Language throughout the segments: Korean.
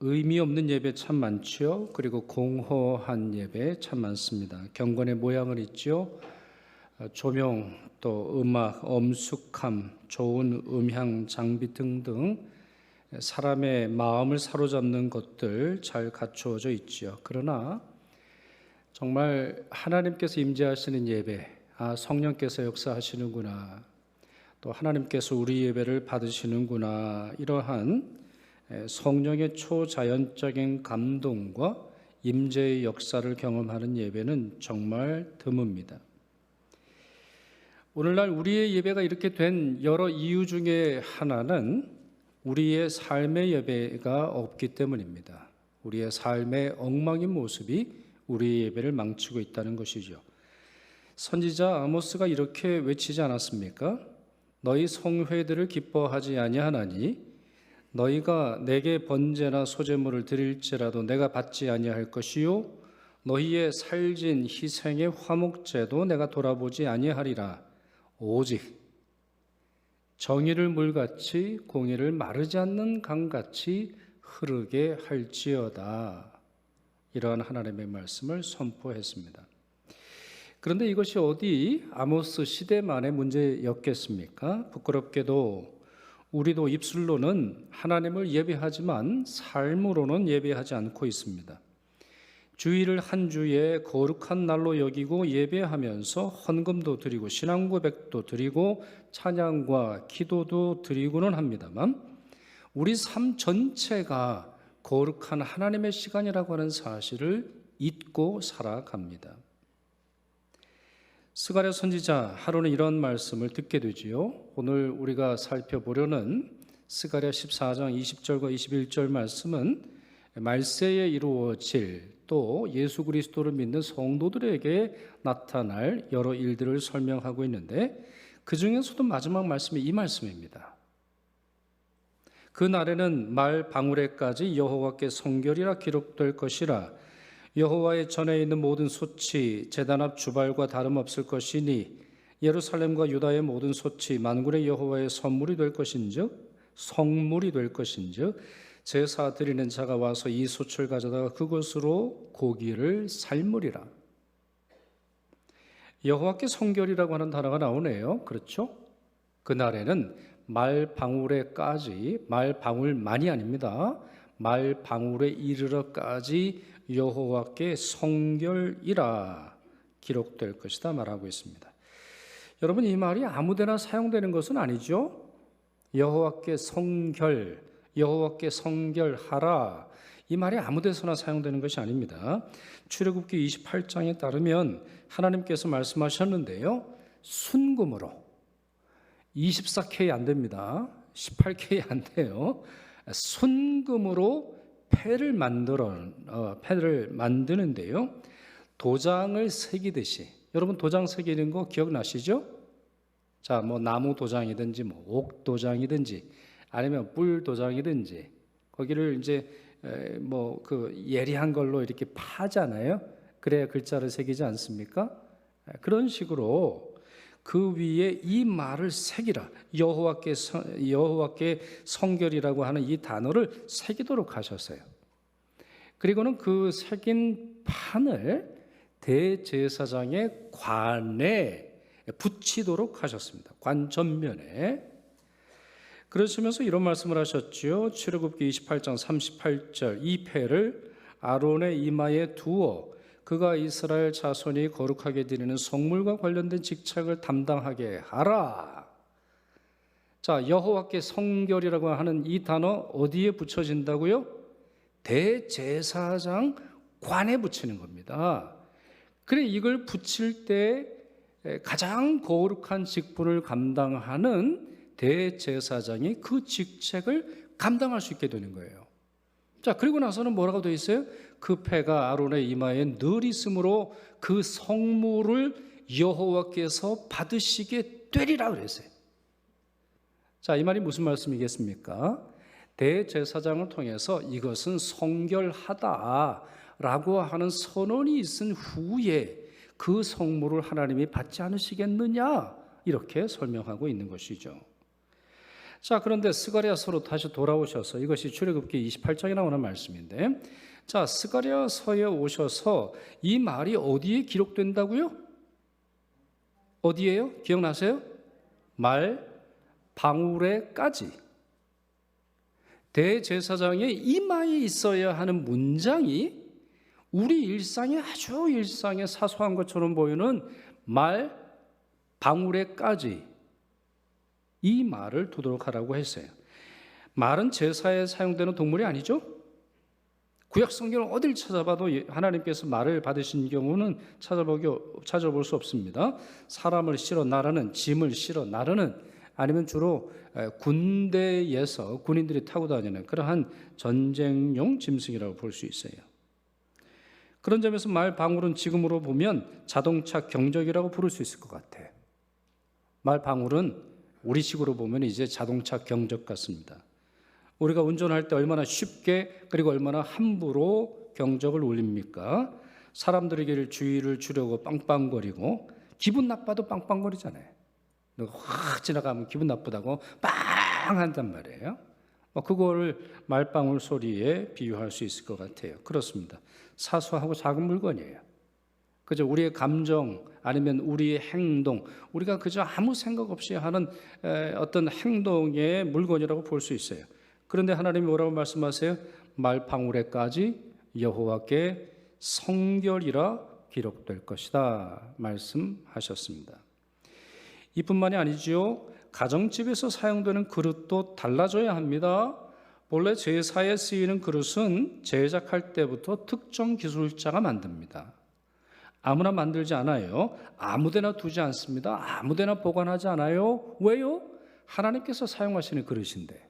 의미 없는 예배 참 많죠. 그리고 공허한 예배 참 많습니다. 경건의 모양을 잊죠. 조명, 또 음악, 엄숙함, 좋은 음향 장비 등등 사람의 마음을 사로잡는 것들 잘 갖추어져 있지요. 그러나 정말 하나님께서 임재하시는 예배, 성령께서 역사하시는구나, 또 하나님께서 우리 예배를 받으시는구나, 이러한 성령의 초자연적인 감동과 임재의 역사를 경험하는 예배는 정말 드뭅니다. 오늘날 우리의 예배가 이렇게 된 여러 이유 중에 하나는 우리의 삶의 예배가 없기 때문입니다. 우리의 삶의 엉망인 모습이 우리의 예배를 망치고 있다는 것이죠. 선지자 아모스가 이렇게 외치지 않았습니까? 너희 성회들을 기뻐하지 아니하나니 너희가 내게 번제나 소제물을 드릴지라도 내가 받지 아니할 것이요 너희의 살진 희생의 화목제도 내가 돌아보지 아니하리라. 오직 정의를 물같이 공의를 마르지 않는 강같이 흐르게 할지어다. 이러한 하나님의 말씀을 선포했습니다. 그런데 이것이 어디 아모스 시대만의 문제였겠습니까? 부끄럽게도 우리도 입술로는 하나님을 예배하지만 삶으로는 예배하지 않고 있습니다. 주일을 한 주의 거룩한 날로 여기고 예배하면서 헌금도 드리고 신앙 고백도 드리고 찬양과 기도도 드리고는 합니다만 우리 삶 전체가 거룩한 하나님의 시간이라고 하는 사실을 잊고 살아갑니다. 스가랴 선지자 하루는 이런 말씀을 듣게 되지요. 오늘 우리가 살펴보려는 스가랴 14장 20절과 21절 말씀은 말세에 이루어질 또 예수 그리스도를 믿는 성도들에게 나타날 여러 일들을 설명하고 있는데 그 중에서도 마지막 말씀이 이 말씀입니다. 그 날에는 말 방울에까지 여호와께 성결이라 기록될 것이라. 여호와의 전에 있는 모든 솥이 제단 앞 주발과 다름없을 것이니 예루살렘과 유다의 모든 솥이 만군의 여호와의 선물이 될 것인즉 성물이 될 것인즉 제사 드리는 자가 와서 이 솥을 가져다가 그것으로 고기를 삶으리라. 여호와께 성결이라고 하는 단어가 나오네요. 그렇죠? 그날에는 말방울에까지, 말방울만이 아닙니다. 말방울에 이르러까지 여호와께 성결이라 기록될 것이다 말하고 있습니다. 여러분, 이 말이 아무데나 사용되는 것은 아니죠. 여호와께 성결, 여호와께 성결하라, 이 말이 아무데서나 사용되는 것이 아닙니다. 출애굽기 28장에 따르면 하나님께서 말씀하셨는데요, 순금으로 24K 안 됩니다. 18K 안 돼요. 순금으로 패를 만드는데요, 도장을 새기듯이, 여러분 도장 새기는 거 기억나시죠? 자, 나무 도장이든지 옥 도장이든지 아니면 뿔 도장이든지 거기를 이제 그 예리한 걸로 이렇게 파잖아요. 그래야 글자를 새기지 않습니까? 그런 식으로 그 위에 이 말을 새기라, 여호와께 성결이라고 하는 이 단어를 새기도록 하셨어요. 그리고는 그 새긴 판을 대제사장의 관에 붙이도록 하셨습니다. 관 전면에. 그러시면서 이런 말씀을 하셨죠. 출애굽기 28장 38절, 이 패를 아론의 이마에 두어 그가 이스라엘 자손이 거룩하게 드리는 성물과 관련된 직책을 담당하게 하라. 자, 여호와께 성결이라고 하는 이 단어 어디에 붙여진다고요? 대제사장 관에 붙이는 겁니다. 그래, 이걸 붙일 때 가장 거룩한 직분을 감당하는 대제사장이 그 직책을 감당할 수 있게 되는 거예요. 자, 그리고 나서는 뭐라고 되어 있어요? 그 패가 아론의 이마에 늘 있으므로 그 성물을 여호와께서 받으시게 되리라 그랬어요. 자, 이 말이 무슨 말씀이겠습니까? 대제사장을 통해서 이것은 성결하다라고 하는 선언이 있은 후에 그 성물을 하나님이 받지 않으시겠느냐, 이렇게 설명하고 있는 것이죠. 자, 그런데 스가랴서로 다시 돌아오셔서 이것이 출애굽기 28장에 나오는 말씀인데, 자, 스가랴서에 오셔서 이 말이 어디에 기록된다고요? 어디예요? 기억나세요? 말 방울에까지. 대제사장의 이마에 있어야 하는 문장이 우리 일상에 아주 일상에 사소한 것처럼 보이는 말 방울에까지 이 말을 두도록 하라고 했어요. 말은 제사에 사용되는 동물이 아니죠. 구약 성경을 어딜 찾아봐도 하나님께서 말을 받으신 경우는 찾아볼 수 없습니다. 사람을 실어 나르는, 짐을 실어 나르는, 아니면 주로 군대에서 군인들이 타고 다니는 그러한 전쟁용 짐승이라고 볼 수 있어요. 그런 점에서 말 방울은 지금으로 보면 자동차 경적이라고 부를 수 있을 것 같아요. 말 방울은 우리식으로 보면 이제 자동차 경적 같습니다. 우리가 운전할 때 얼마나 쉽게 그리고 얼마나 함부로 경적을 울립니까? 사람들에게 주의를 주려고 빵빵거리고 기분 나빠도 빵빵거리잖아요. 확 지나가면 기분 나쁘다고 빵 한단 말이에요. 그거를 말방울 소리에 비유할 수 있을 것 같아요. 그렇습니다. 사소하고 작은 물건이에요. 그저 우리의 감정 아니면 우리의 행동, 우리가 그저 아무 생각 없이 하는 어떤 행동의 물건이라고 볼 수 있어요. 그런데 하나님이 뭐라고 말씀하세요? 말방울에까지 여호와께 성결이라 기록될 것이다 말씀하셨습니다. 이뿐만이 아니지요. 가정집에서 사용되는 그릇도 달라져야 합니다. 본래 제사에 쓰이는 그릇은 제작할 때부터 특정 기술자가 만듭니다. 아무나 만들지 않아요. 아무데나 두지 않습니다. 아무데나 보관하지 않아요. 왜요? 하나님께서 사용하시는 그릇인데,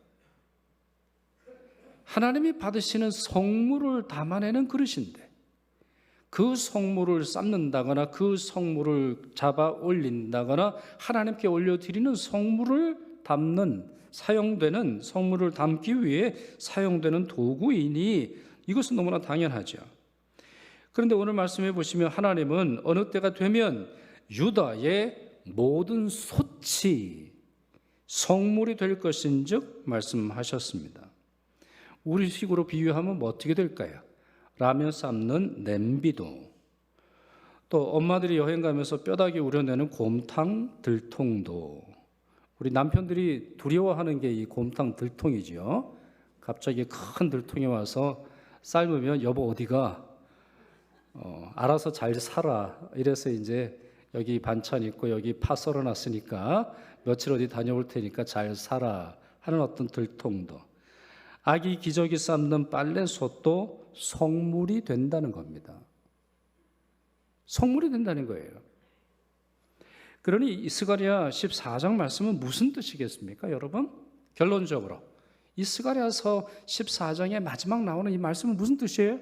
하나님이 받으시는 성물을 담아내는 그릇인데, 그 성물을 삶는다거나 그 성물을 잡아 올린다거나 하나님께 올려드리는 성물을 담는, 사용되는 성물을 담기 위해 사용되는 도구이니 이것은 너무나 당연하죠. 그런데 오늘 말씀해 보시면 하나님은 어느 때가 되면 유다의 모든 소치, 성물이 될 것인즉 말씀하셨습니다. 우리식으로 비유하면 어떻게 될까요? 라면 삶는 냄비도, 또 엄마들이 여행 가면서 뼈다귀 우려내는 곰탕 들통도, 우리 남편들이 두려워하는 게 이 곰탕 들통이죠. 갑자기 큰 들통이 와서 삶으면 여보 어디가? 알아서 잘 살아. 이래서 이제 여기 반찬 있고 여기 파 썰어놨으니까 며칠 어디 다녀올 테니까 잘 살아 하는 어떤 들통도, 아기 기저귀 삶는 빨래솥도 성물이 된다는 겁니다. 성물이 된다는 거예요. 그러니 이 스가랴 14장 말씀은 무슨 뜻이겠습니까, 여러분? 결론적으로 이 스가랴서 14장의 마지막 나오는 이 말씀은 무슨 뜻이에요?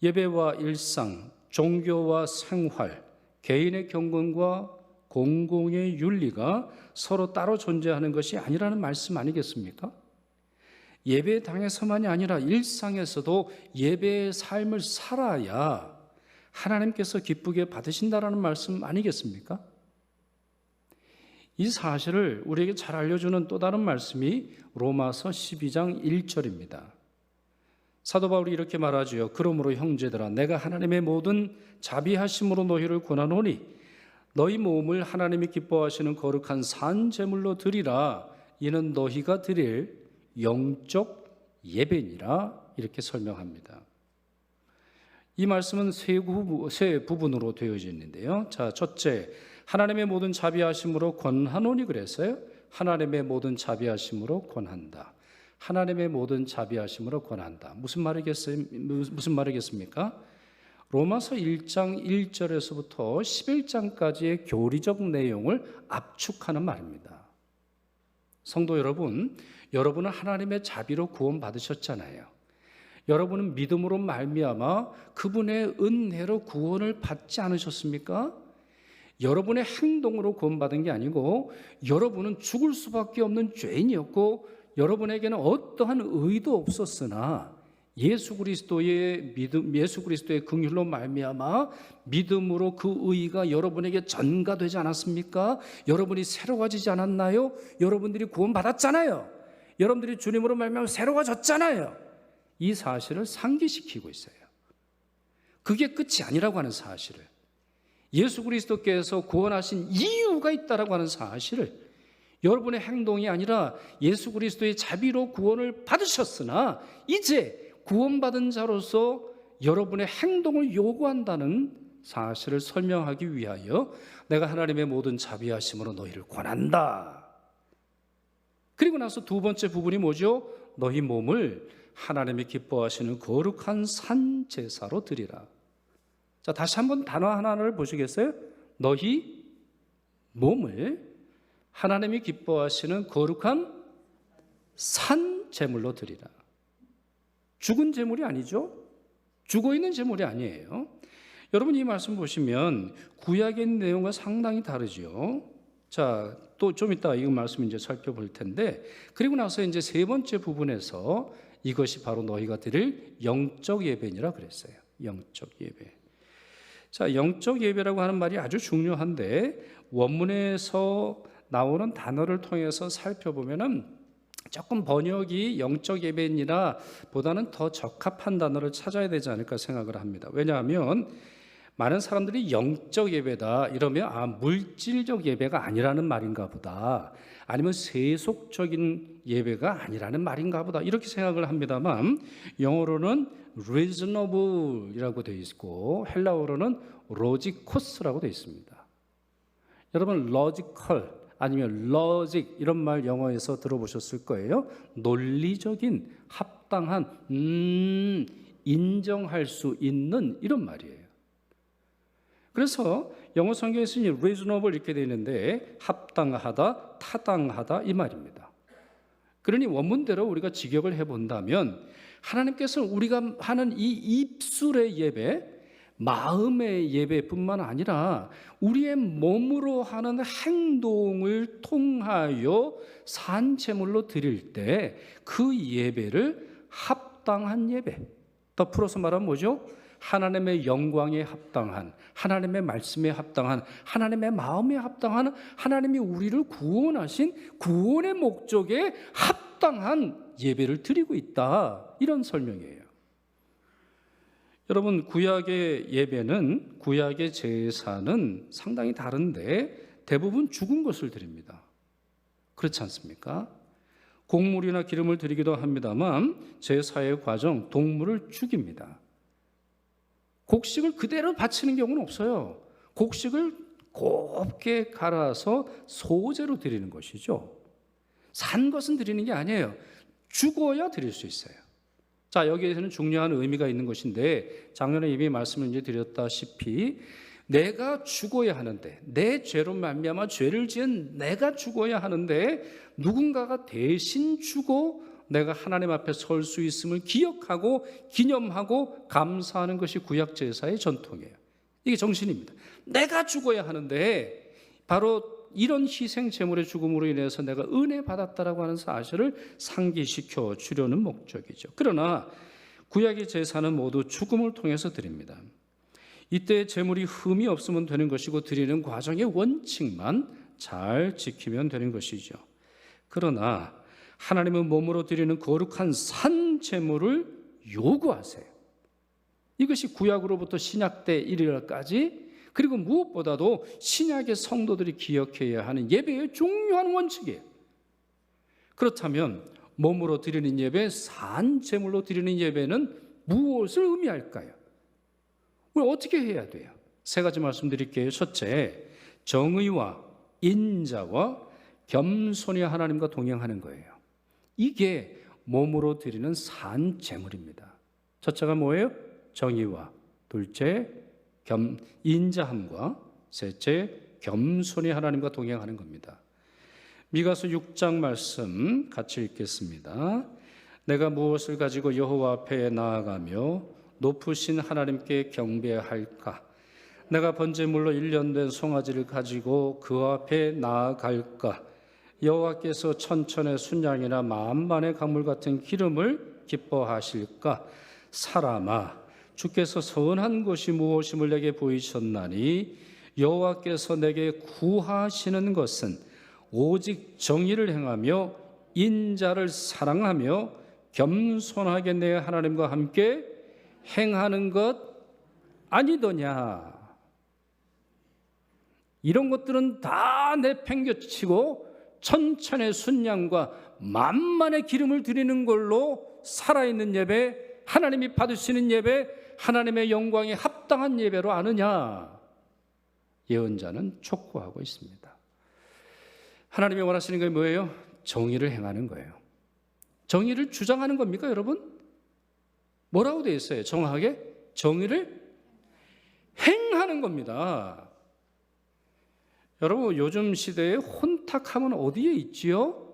예배와 일상, 종교와 생활, 개인의 경건과 공공의 윤리가 서로 따로 존재하는 것이 아니라는 말씀 아니겠습니까? 예배당에서만이 아니라 일상에서도 예배의 삶을 살아야 하나님께서 기쁘게 받으신다라는 말씀 아니겠습니까? 이 사실을 우리에게 잘 알려주는 또 다른 말씀이 로마서 12장 1절입니다. 사도 바울이 이렇게 말하지요. 그러므로 형제들아, 내가 하나님의 모든 자비하심으로 너희를 권하노니 너희 몸을 하나님이 기뻐하시는 거룩한 산 제물로 드리라. 이는 너희가 드릴 영적 예배니라. 이렇게 설명합니다. 이 말씀은 세 부분으로 되어져 있는데요. 자, 첫째, 하나님의 모든 자비하심으로 권하노니 그랬어요. 하나님의 모든 자비하심으로 권한다. 하나님의 모든 자비하심으로 권한다. 무슨 말이겠습니까? 로마서 1장 1절에서부터 11장까지의 교리적 내용을 압축하는 말입니다. 성도 여러분, 여러분은 하나님의 자비로 구원받으셨잖아요. 여러분은 믿음으로 말미암아 그분의 은혜로 구원을 받지 않으셨습니까? 여러분의 행동으로 구원받은 게 아니고 여러분은 죽을 수밖에 없는 죄인이었고 여러분에게는 어떠한 의도 없었으나 예수 그리스도의 믿음, 예수 그리스도의 긍휼로 말미암아 믿음으로 그 의가 여러분에게 전가되지 않았습니까? 여러분이 새로워지지 않았나요? 여러분들이 구원받았잖아요. 여러분들이 주님으로 말미암아 새로워졌잖아요. 이 사실을 상기시키고 있어요. 그게 끝이 아니라고 하는 사실을, 예수 그리스도께서 구원하신 이유가 있다라고 하는 사실을, 여러분의 행동이 아니라 예수 그리스도의 자비로 구원을 받으셨으나 이제 구원받은 자로서 여러분의 행동을 요구한다는 사실을 설명하기 위하여 내가 하나님의 모든 자비하심으로 너희를 권한다. 그리고 나서 두 번째 부분이 뭐죠? 너희 몸을 하나님이 기뻐하시는 거룩한 산 제사로 드리라. 자, 다시 한번 단어 하나를 보시겠어요? 너희 몸을 하나님이 기뻐하시는 거룩한 산 제물로 드리라. 죽은 제물이 아니죠. 죽어있는 제물이 아니에요. 여러분 이 말씀 보시면 구약의 내용과 상당히 다르죠. 자, 또 좀 이따 이 말씀 이제 살펴볼 텐데, 그리고 나서 이제 세 번째 부분에서 이것이 바로 너희가 드릴 영적 예배니라 그랬어요. 영적 예배. 자, 영적 예배라고 하는 말이 아주 중요한데 원문에서 나오는 단어를 통해서 살펴보면은 조금 번역이 영적 예배니라 보다는 더 적합한 단어를 찾아야 되지 않을까 생각을 합니다. 왜냐하면 많은 사람들이 영적 예배다 이러면 물질적 예배가 아니라는 말인가 보다, 아니면 세속적인 예배가 아니라는 말인가 보다 이렇게 생각을 합니다만, 영어로는 reasonable이라고 되어 있고 헬라어로는 logikos라고 되어 있습니다. 여러분 logical 아니면 logic 이런 말 영어에서 들어보셨을 거예요. 논리적인, 합당한, 인정할 수 있는 이런 말이에요. 그래서 영어 성경에서는 reasonable 이렇게 되어 있는데 합당하다, 타당하다 이 말입니다. 그러니 원문대로 우리가 직역을 해본다면 하나님께서는 우리가 하는 이 입술의 예배, 마음의 예배뿐만 아니라 우리의 몸으로 하는 행동을 통하여 산제물로 드릴 때 그 예배를 합당한 예배, 더 풀어서 말하면 뭐죠? 하나님의 영광에 합당한, 하나님의 말씀에 합당한, 하나님의 마음에 합당한, 하나님이 우리를 구원하신 구원의 목적에 합당한 예배를 드리고 있다, 이런 설명이에요. 여러분 구약의 예배는, 구약의 제사는 상당히 다른데 대부분 죽은 것을 드립니다. 그렇지 않습니까? 곡물이나 기름을 드리기도 합니다만 제사의 과정, 동물을 죽입니다. 곡식을 그대로 바치는 경우는 없어요. 곡식을 곱게 갈아서 소재로 드리는 것이죠. 산 것은 드리는 게 아니에요. 죽어야 드릴 수 있어요. 자, 여기에서는 중요한 의미가 있는 것인데, 작년에 이미 말씀을 이제 드렸다시피 내가 죽어야 하는데, 내 죄로 말미암아 죄를 지은 내가 죽어야 하는데 누군가가 대신 죽어 내가 하나님 앞에 설 수 있음을 기억하고 기념하고 감사하는 것이 구약 제사의 전통이에요. 이게 정신입니다. 내가 죽어야 하는데 바로 이런 희생 제물의 죽음으로 인해서 내가 은혜 받았다라고 하는 사실을 상기시켜 주려는 목적이죠. 그러나 구약의 제사는 모두 죽음을 통해서 드립니다. 이때 제물이 흠이 없으면 되는 것이고 드리는 과정의 원칙만 잘 지키면 되는 것이죠. 그러나 하나님은 몸으로 드리는 거룩한 산 제물을 요구하세요. 이것이 구약으로부터 신약 때 이르기까지, 그리고 무엇보다도 신약의 성도들이 기억해야 하는 예배의 중요한 원칙이에요. 그렇다면 몸으로 드리는 예배, 산 제물로 드리는 예배는 무엇을 의미할까요? 우리 어떻게 해야 돼요? 세 가지 말씀드릴게요. 첫째, 정의와 인자와 겸손히 하나님과 동행하는 거예요. 이게 몸으로 드리는 산 제물입니다. 첫째가 뭐예요? 정의와, 둘째 인자함과, 셋째 겸손히 하나님과 동행하는 겁니다. 미가서 6장 말씀 같이 읽겠습니다. 내가 무엇을 가지고 여호와 앞에 나아가며 높으신 하나님께 경배할까? 내가 번제물로 1년 된 송아지를 가지고 그 앞에 나아갈까? 여호와께서 천천의 순양이나 만만의 강물 같은 기름을 기뻐하실까? 사람아, 주께서 선한 것이 무엇임을 내게 보이셨나니 여호와께서 내게 구하시는 것은 오직 정의를 행하며 인자를 사랑하며 겸손하게 내 하나님과 함께 행하는 것 아니더냐. 이런 것들은 다 내팽개치고 천천의 순양과 만만의 기름을 드리는 걸로 살아있는 예배, 하나님이 받으시는 예배, 하나님의 영광에 합당한 예배로 아느냐. 예언자는 촉구하고 있습니다. 하나님이 원하시는 게 뭐예요? 정의를 행하는 거예요. 정의를 주장하는 겁니까, 여러분? 뭐라고 되어 있어요? 정확하게 정의를 행하는 겁니다. 여러분, 요즘 시대에 혼탁함은 어디에 있지요?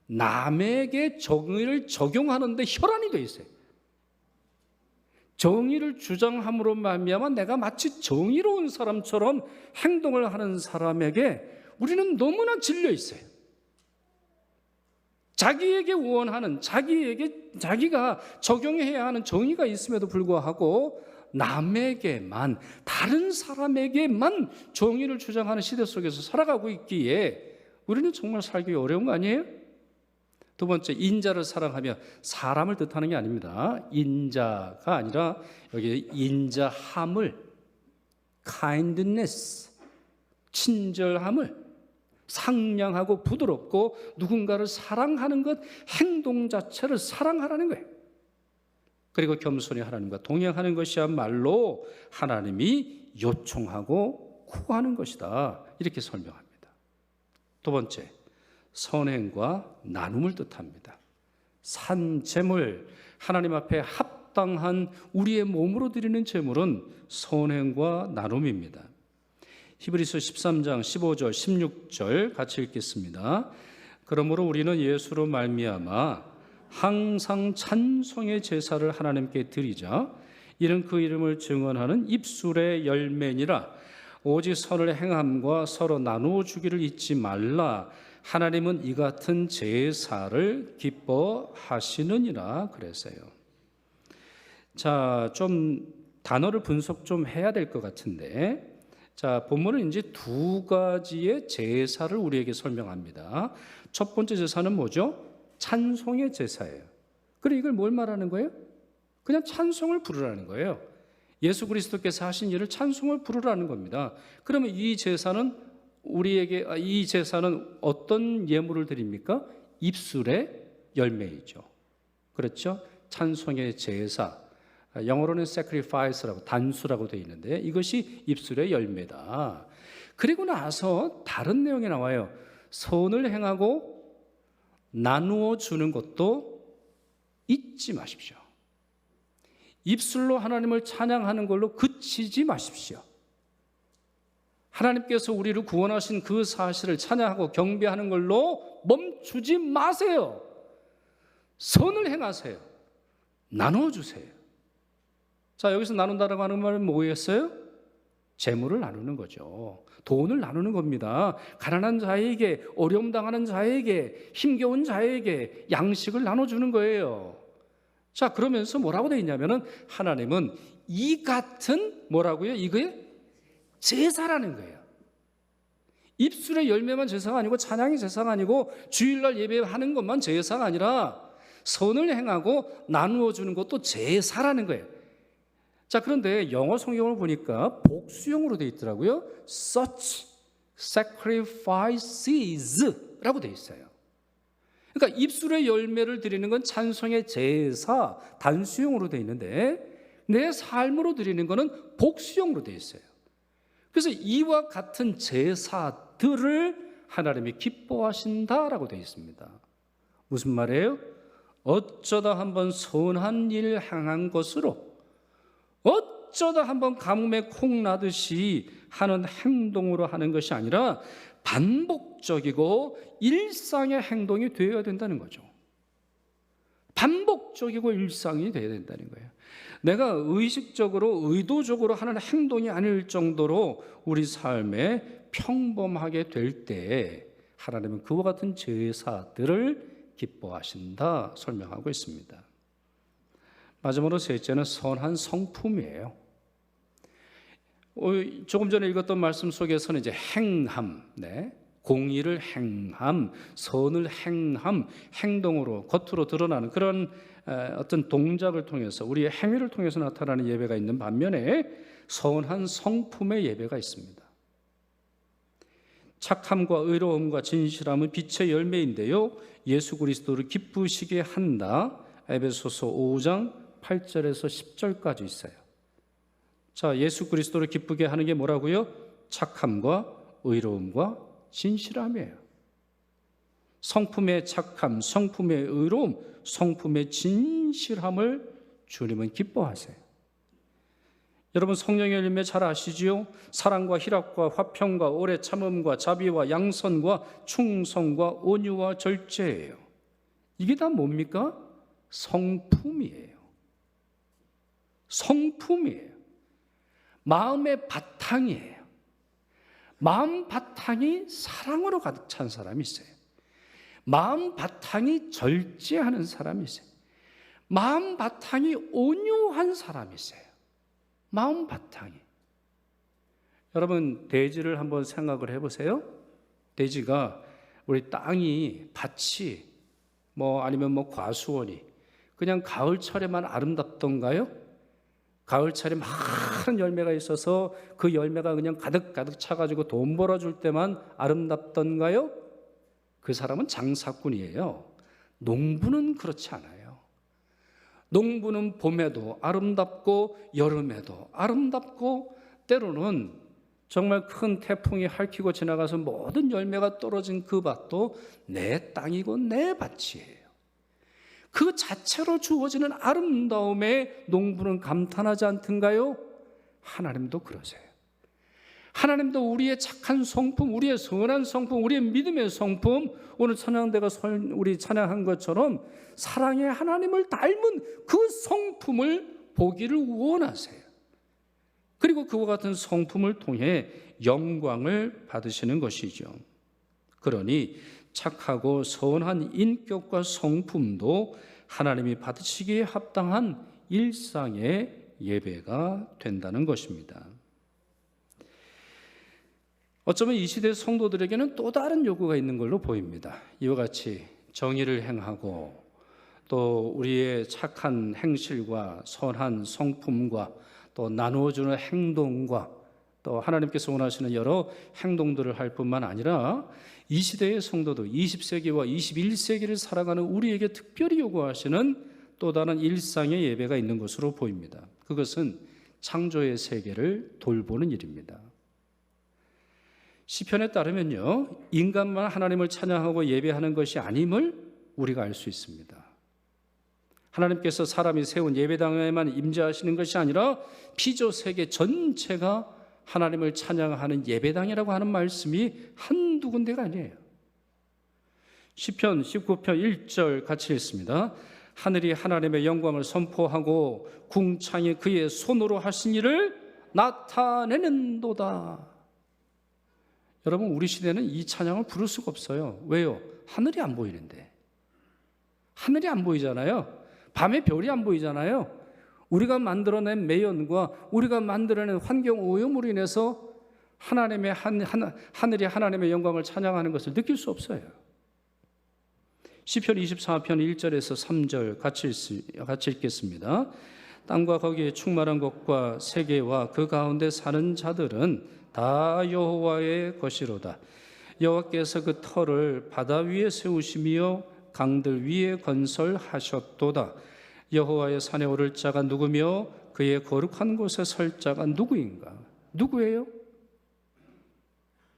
남에게 정의를 적용하는데 혈안이 되어 있어요. 정의를 주장함으로 말미암아 내가 마치 정의로운 사람처럼 행동을 하는 사람에게 우리는 너무나 질려 있어요. 자기에게 원하는, 자기가 적용해야 하는 정의가 있음에도 불구하고 남에게만, 다른 사람에게만 정의를 주장하는 시대 속에서 살아가고 있기에 우리는 정말 살기 어려운 거 아니에요? 두 번째, 인자를 사랑하며 사람을 뜻하는 게 아닙니다. 인자가 아니라 여기 인자함을, kindness, 친절함을, 상냥하고 부드럽고 누군가를 사랑하는 것, 행동 자체를 사랑하라는 거예요. 그리고 겸손히 하나님과 동행하는 것이야말로 하나님이 요청하고 구하는 것이다. 이렇게 설명합니다. 두 번째, 선행과 나눔을 뜻합니다. 산 제물, 하나님 앞에 합당한 우리의 몸으로 드리는 제물은 선행과 나눔입니다. 히브리서 13장 15절 16절 같이 읽겠습니다. 그러므로 우리는 예수로 말미암아 항상 찬송의 제사를 하나님께 드리자. 이는 그 이름을 증언하는 입술의 열매니라. 오직 선을 행함과 서로 나누어 주기를 잊지 말라. 하나님은 이 같은 제사를 기뻐하시느니라 그랬어요. 자, 좀 단어를 분석 좀 해야 될 것 같은데, 자, 본문은 이제 두 가지의 제사를 우리에게 설명합니다. 첫 번째 제사는 뭐죠? 찬송의 제사예요. 그리고 이걸 뭘 말하는 거예요? 그냥 찬송을 부르라는 거예요. 예수 그리스도께서 하신 일을 찬송을 부르라는 겁니다. 그러면 이 제사는 어떤 예물을 드립니까? 입술의 열매이죠. 그렇죠? 찬송의 제사. 영어로는 sacrifice라고, 단수라고 되어 있는데 이것이 입술의 열매다. 그리고 나서 다른 내용이 나와요. 선을 행하고 나누어 주는 것도 잊지 마십시오. 입술로 하나님을 찬양하는 걸로 그치지 마십시오. 하나님께서 우리를 구원하신 그 사실을 찬양하고 경배하는 걸로 멈추지 마세요. 선을 행하세요. 나누어 주세요. 자, 여기서 나눈다라고 하는 말은 뭐였어요? 재물을 나누는 거죠. 돈을 나누는 겁니다. 가난한 자에게, 어려움 당하는 자에게, 힘겨운 자에게 양식을 나눠주는 거예요. 자, 그러면서 뭐라고 되어 있냐면은 하나님은 이 같은 뭐라고요? 이거에 제사라는 거예요. 입술의 열매만 제사가 아니고 찬양이 제사가 아니고 주일날 예배하는 것만 제사가 아니라 선을 행하고 나누어 주는 것도 제사라는 거예요. 자, 그런데 영어 성경을 보니까 복수형으로 되어 있더라고요. Such sacrifices라고 되어 있어요. 그러니까 입술의 열매를 드리는 건 찬송의 제사, 단수형으로 되어 있는데 내 삶으로 드리는 것은 복수형으로 되어 있어요. 그래서 이와 같은 제사들을 하나님이 기뻐하신다라고 되어 있습니다. 무슨 말이에요? 어쩌다 한번 선한 일 행한 것으로, 어쩌다 한번 가뭄에 콩 나듯이 하는 행동으로 하는 것이 아니라 반복적이고 일상의 행동이 되어야 된다는 거죠. 반복적이고 일상이 되어야 된다는 거예요. 내가 의식적으로, 의도적으로 하는 행동이 아닐 정도로 우리 삶에 평범하게 될 때 하나님은 그와 같은 제사들을 기뻐하신다 설명하고 있습니다. 마지막으로 셋째는 선한 성품이에요. 조금 전에 읽었던 말씀 속에서는 이제 행함, 공의를 행함, 선을 행함, 행동으로 겉으로 드러나는 그런 어떤 동작을 통해서 우리의 행위를 통해서 나타나는 예배가 있는 반면에 선한 성품의 예배가 있습니다. 착함과 의로움과 진실함은 빛의 열매인데요, 예수 그리스도를 기쁘시게 한다. 에베소서 5장 8절에서 10절까지 있어요. 자, 예수 그리스도를 기쁘게 하는 게 뭐라고요? 착함과 의로움과 진실함이에요. 성품의 착함, 성품의 의로움, 성품의 진실함을 주님은 기뻐하세요. 여러분, 성령의 열매 잘 아시지요? 사랑과 희락과 화평과 오래 참음과 자비와 양선과 충성과 온유와 절제예요. 이게 다 뭡니까? 성품이에요. 성품이에요. 마음의 바탕이에요. 마음 바탕이 사랑으로 가득 찬 사람이 있어요. 마음 바탕이 절제하는 사람이 있어요. 마음 바탕이 온유한 사람이 있어요. 마음 바탕이. 여러분, 대지를 한번 생각을 해보세요. 대지가 우리 땅이 밭이 아니면 과수원이 그냥 가을철에만 아름답던가요? 가을철에 많은 열매가 있어서 그 열매가 그냥 가득가득 차가지고 돈 벌어줄 때만 아름답던가요? 그 사람은 장사꾼이에요. 농부는 그렇지 않아요. 농부는 봄에도 아름답고 여름에도 아름답고 때로는 정말 큰 태풍이 핥히고 지나가서 모든 열매가 떨어진 그 밭도 내 땅이고 내 밭이에요. 그 자체로 주어지는 아름다움에 농부는 감탄하지 않던가요? 하나님도 그러세요. 하나님도 우리의 착한 성품, 우리의 선한 성품, 우리의 믿음의 성품, 오늘 찬양대가 우리 찬양한 것처럼 사랑의 하나님을 닮은 그 성품을 보기를 원하세요. 그리고 그와 같은 성품을 통해 영광을 받으시는 것이죠. 그러니 착하고 선한 인격과 성품도 하나님이 받으시기에 합당한 일상의 예배가 된다는 것입니다. 어쩌면 이 시대 성도들에게는 또 다른 요구가 있는 걸로 보입니다. 이와 같이 정의를 행하고 또 우리의 착한 행실과 선한 성품과 또 나누어주는 행동과 또 하나님께서 원하시는 여러 행동들을 할 뿐만 아니라 이 시대의 성도도 20세기와 21세기를 살아가는 우리에게 특별히 요구하시는 또 다른 일상의 예배가 있는 것으로 보입니다. 그것은 창조의 세계를 돌보는 일입니다. 시편에 따르면요, 인간만 하나님을 찬양하고 예배하는 것이 아님을 우리가 알 수 있습니다. 하나님께서 사람이 세운 예배당에만 임재하시는 것이 아니라 피조 세계 전체가 하나님을 찬양하는 예배당이라고 하는 말씀이 한두 군데가 아니에요. 시편 19편 1절 같이 읽습니다. 하늘이 하나님의 영광을 선포하고 궁창이 그의 손으로 하신 일을 나타내는도다. 여러분, 우리 시대는 이 찬양을 부를 수가 없어요. 왜요? 하늘이 안 보이는데. 하늘이 안 보이잖아요. 밤에 별이 안 보이잖아요. 우리가 만들어낸 매연과 우리가 만들어낸 환경 오염으로 인해서 하늘이 하나님의 영광을 찬양하는 것을 느낄 수 없어요. 시편 24편 1절에서 3절 같이 읽겠습니다. 땅과 거기에 충만한 것과 세계와 그 가운데 사는 자들은 다 여호와의 것이로다. 여호와께서 그 터를 바다 위에 세우시며 강들 위에 건설하셨도다. 여호와의 산에 오를 자가 누구며 그의 거룩한 곳에 설 자가 누구인가? 누구예요?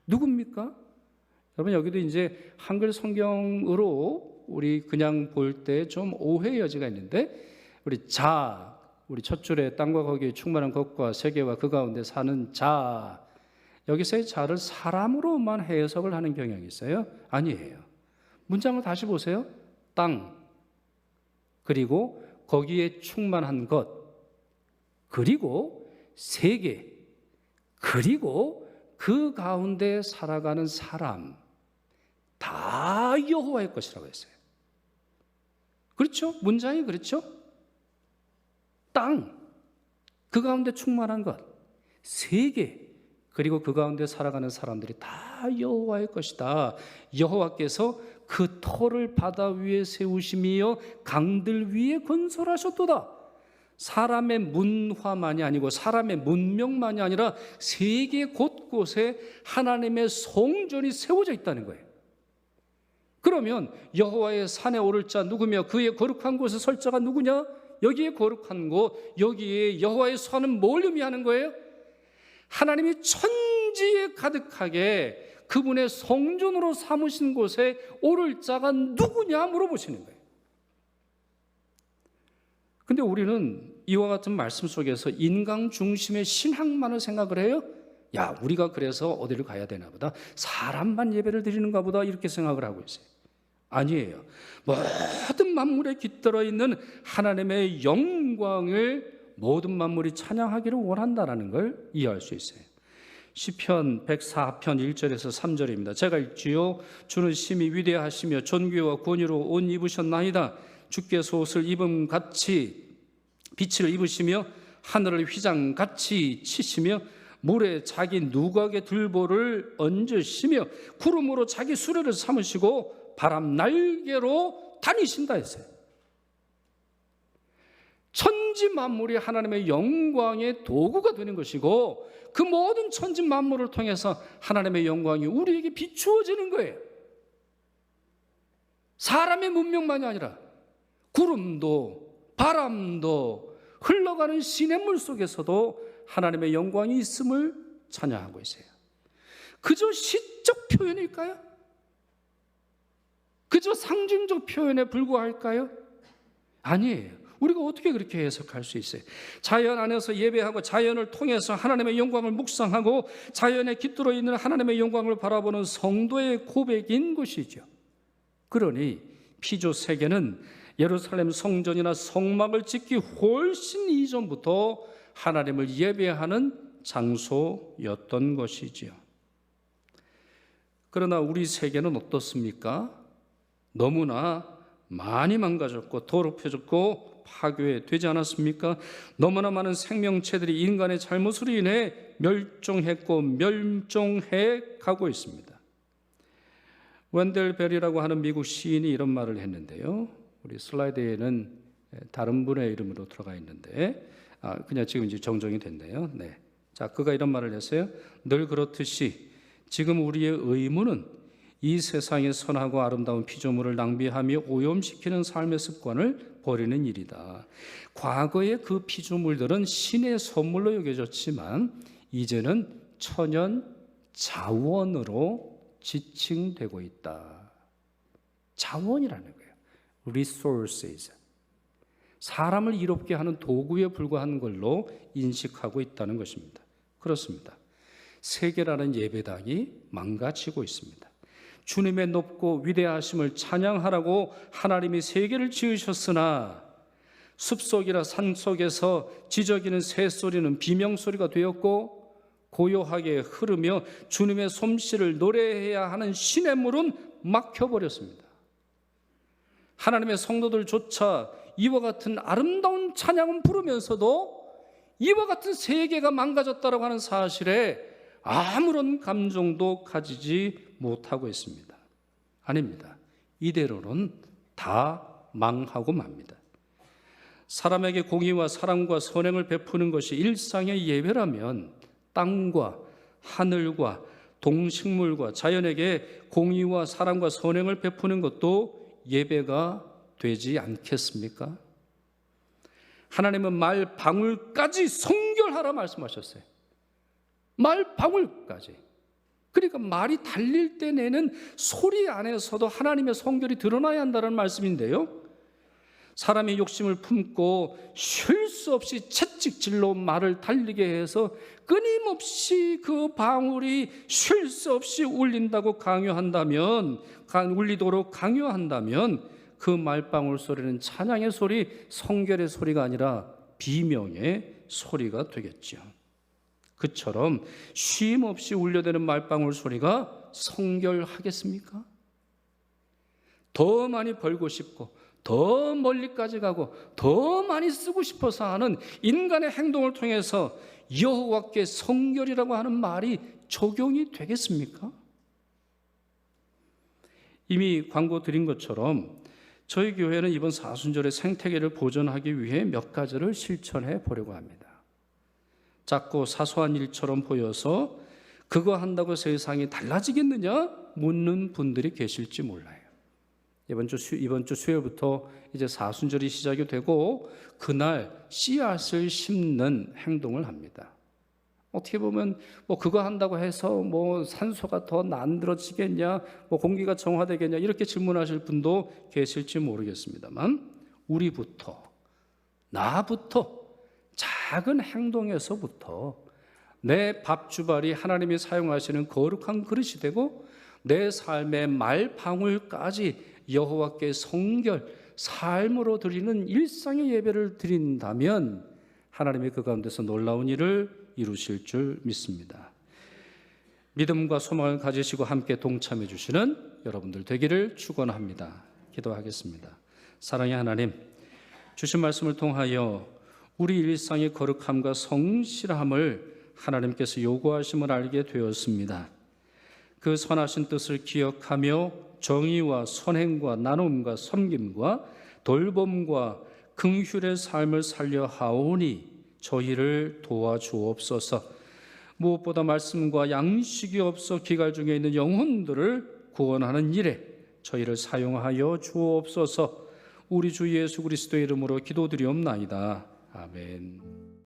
누굽니까? 여러분, 여기도 이제 한글 성경으로 우리 그냥 볼 때 좀 오해의 여지가 있는데, 우리 첫 줄에 땅과 거기에 충만한 것과 세계와 그 가운데 사는 자, 여기서의 자를 사람으로만 해석을 하는 경향이 있어요? 아니에요. 문장을 다시 보세요. 땅, 그리고 거기에 충만한 것, 그리고 세계, 그리고 그 가운데 살아가는 사람, 다 여호와의 것이라고 했어요. 그렇죠? 문장이 그렇죠? 땅, 그 가운데 충만한 것, 세계, 그리고 그 가운데 살아가는 사람들이 다 여호와의 것이다. 여호와께서 그 터를 바다 위에 세우시며 강들 위에 건설하셨도다. 사람의 문화만이 아니고 사람의 문명만이 아니라 세계 곳곳에 하나님의 성전이 세워져 있다는 거예요. 그러면 여호와의 산에 오를 자 누구며 그의 거룩한 곳에 설 자가 누구냐? 여기에 거룩한 곳, 여기에 여호와의 산은 뭘 의미하는 거예요? 하나님이 천지에 가득하게 그분의 성전으로 삼으신 곳에 오를 자가 누구냐 물어보시는 거예요. 근데 우리는 이와 같은 말씀 속에서 인간 중심의 신앙만을 생각을 해요. 야, 우리가 그래서 어디를 가야 되나 보다, 사람만 예배를 드리는가 보다, 이렇게 생각을 하고 있어요. 아니에요. 모든 만물에 깃들어 있는 하나님의 영광을 모든 만물이 찬양하기를 원한다는 걸 이해할 수 있어요. 시편 104편 1절에서 3절입니다. 제가 읽지요. 주는 심히 위대하시며 존귀와 권위로 옷 입으셨나이다. 주께서 옷을 입음같이 빛을 입으시며 하늘을 휘장같이 치시며 물에 자기 누각의 들보를 얹으시며 구름으로 자기 수레를 삼으시고 바람 날개로 다니신다 했어요. 천지 만물이 하나님의 영광의 도구가 되는 것이고, 그 모든 천지 만물을 통해서 하나님의 영광이 우리에게 비추어지는 거예요. 사람의 문명만이 아니라 구름도 바람도 흘러가는 시냇물 속에서도 하나님의 영광이 있음을 찬양하고 있어요. 그저 시적 표현일까요? 그저 상징적 표현에 불과할까요? 아니에요. 우리가 어떻게 그렇게 해석할 수 있어요? 자연 안에서 예배하고 자연을 통해서 하나님의 영광을 묵상하고 자연에 깃들어 있는 하나님의 영광을 바라보는 성도의 고백인 것이죠. 그러니 피조 세계는 예루살렘 성전이나 성막을 짓기 훨씬 이전부터 하나님을 예배하는 장소였던 것이지요. 그러나 우리 세계는 어떻습니까? 너무나 많이 망가졌고 더럽혀졌고 파괴되지 않았습니까? 너무나 많은 생명체들이 인간의 잘못으로 인해 멸종했고 멸종해 가고 있습니다. 웬델 벨이라고 하는 미국 시인이 이런 말을 했는데요. 우리 슬라이드에는 다른 분의 이름으로 들어가 있는데 그냥 지금 이제 정정이 됐네요. 네. 자, 그가 이런 말을 했어요. 늘 그렇듯이 지금 우리의 의무는 이 세상의 선하고 아름다운 피조물을 낭비하며 오염시키는 삶의 습관을 버리는 일이다. 과거의 그 피조물들은 신의 선물로 여겨졌지만 이제는 천연 자원으로 지칭되고 있다. 자원이라는 거예요. resources. 사람을 이롭게 하는 도구에 불과한 걸로 인식하고 있다는 것입니다. 그렇습니다. 세계라는 예배당이 망가지고 있습니다. 주님의 높고 위대하심을 찬양하라고 하나님이 세계를 지으셨으나 숲속이나 산속에서 지저귀는 새소리는 비명소리가 되었고 고요하게 흐르며 주님의 솜씨를 노래해야 하는 시냇물은 막혀버렸습니다. 하나님의 성도들조차 이와 같은 아름다운 찬양은 부르면서도 이와 같은 세계가 망가졌다고 하는 사실에 아무런 감정도 가지지 못하고 있습니다. 아닙니다. 이대로는 다 망하고 맙니다. 사람에게 공의와 사랑과 선행을 베푸는 것이 일상의 예배라면 땅과 하늘과 동식물과 자연에게 공의와 사랑과 선행을 베푸는 것도 예배가 되지 않겠습니까? 하나님은 말 방울까지 성결하라 말씀하셨어요. 말 방울까지. 그러니까 말이 달릴 때 내는 소리 안에서도 하나님의 성결이 드러나야 한다는 말씀인데요. 사람이 욕심을 품고 쉴 수 없이 채찍질로 말을 달리게 해서 끊임없이 그 방울이 쉴 수 없이 울린다고 강요한다면, 울리도록 강요한다면 그 말방울 소리는 찬양의 소리, 성결의 소리가 아니라 비명의 소리가 되겠죠. 그처럼 쉼 없이 울려대는 말방울 소리가 성결하겠습니까? 더 많이 벌고 싶고 더 멀리까지 가고 더 많이 쓰고 싶어서 하는 인간의 행동을 통해서 여호와께 성결이라고 하는 말이 적용이 되겠습니까? 이미 광고 드린 것처럼 저희 교회는 이번 사순절의 생태계를 보존하기 위해 몇 가지를 실천해 보려고 합니다. 작고 사소한 일처럼 보여서 그거 한다고 세상이 달라지겠느냐 묻는 분들이 계실지 몰라요. 이번 주 수요일부터 이제 사순절이 시작이 되고 그날 씨앗을 심는 행동을 합니다. 어떻게 보면 그거 한다고 해서 산소가 더 만들어지겠냐, 공기가 정화되겠냐 이렇게 질문하실 분도 계실지 모르겠습니다만 우리부터, 나부터 작은 행동에서부터 내 밥주발이 하나님이 사용하시는 거룩한 그릇이 되고 내 삶의 말방울까지 여호와께 성결, 삶으로 드리는 일상의 예배를 드린다면 하나님이 그 가운데서 놀라운 일을 이루실 줄 믿습니다. 믿음과 소망을 가지시고 함께 동참해 주시는 여러분들 되기를 축원합니다. 기도하겠습니다. 사랑의 하나님, 주신 말씀을 통하여 우리 일상의 거룩함과 성실함을 하나님께서 요구하심을 알게 되었습니다. 그 선하신 뜻을 기억하며 정의와 선행과 나눔과 섬김과 돌봄과 긍휼의 삶을 살려 하오니 저희를 도와주옵소서. 무엇보다 말씀과 양식이 없어 기갈 중에 있는 영혼들을 구원하는 일에 저희를 사용하여 주옵소서. 우리 주 예수 그리스도의 이름으로 기도드리옵나이다. 아멘.